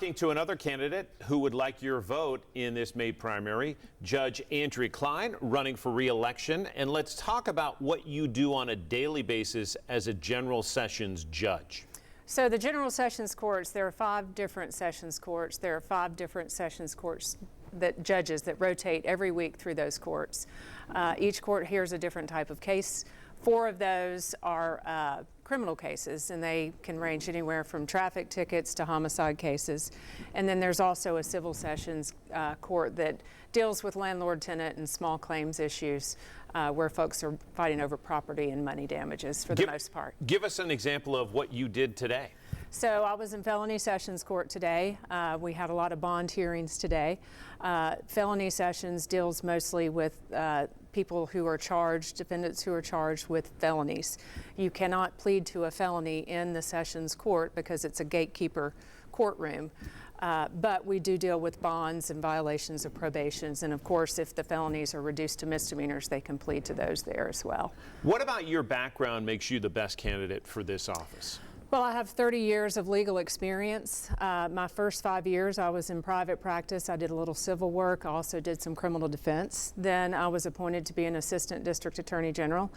Talking to another candidate who would like your vote in this May primary, Judge Andrea Kline, running for re-election. And let's talk about what you do on a daily basis as a general sessions judge. So the general sessions courts, there are 5 different sessions courts. There are 5 different sessions courts that judges that rotate every week through those courts. Each court hears a different type of case. 4 of those are criminal cases, and they can range anywhere from traffic tickets to homicide cases. And then there's also a civil sessions court that deals with landlord-tenant and small claims issues where folks are fighting over property and money damages for the most part. Give us an example of what you did today. So I was in felony sessions court today. We had a lot of bond hearings today. Felony sessions deals mostly with people who are charged, defendants who are charged with felonies. You cannot plead to a felony in the sessions court because it's a gatekeeper courtroom. But we do deal with bonds and violations of probations. And of course, if the felonies are reduced to misdemeanors, they can plead to those there as well. What about your background makes you the best candidate for this office? Well, I have 30 years of legal experience. My first 5 years I was in private practice. I did a little civil work. I also did some criminal defense. Then I was appointed to be an assistant district attorney general,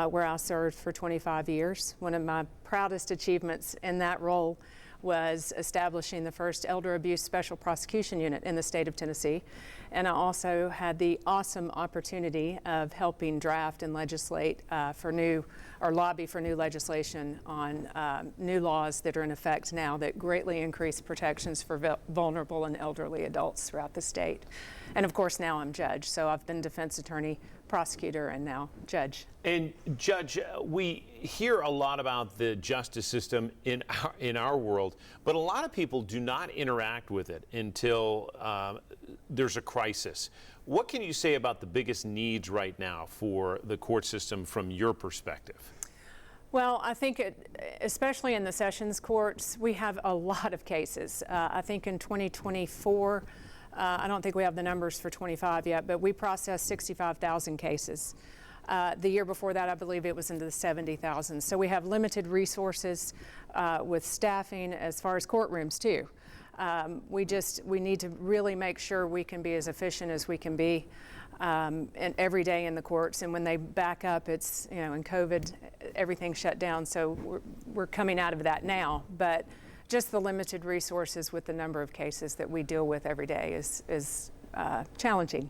where I served for 25 years. One of my proudest achievements in that role was establishing the first elder abuse special prosecution unit in the state of Tennessee. And I also had the awesome opportunity of helping draft and legislate lobby for new legislation on new laws that are in effect now that greatly increase protections for vulnerable and elderly adults throughout the state. And of course now I'm judge, so I've been defense attorney, prosecutor, and now judge. And Judge, we hear a lot about the justice system in our world, but a lot of people do not interact with it until there's a crisis. What can you say about the biggest needs right now for the court system from your perspective? Well, I think especially in the sessions courts, we have a lot of cases. I think in 2024, I don't think we have the numbers for 25 yet, but we processed 65,000 cases. The year before that, I believe it was into the 70,000. So we have limited resources with staffing as far as courtrooms too. We need to really make sure we can be as efficient as we can be and every day in the courts. And when they back up, it's, in COVID, everything shut down. So we're coming out of that now. But just the limited resources with the number of cases that we deal with every day is challenging.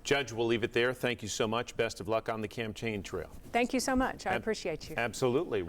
Judge, we'll leave it there. Thank you so much. Best of luck on the campaign trail. Thank you so much. I appreciate you. Absolutely.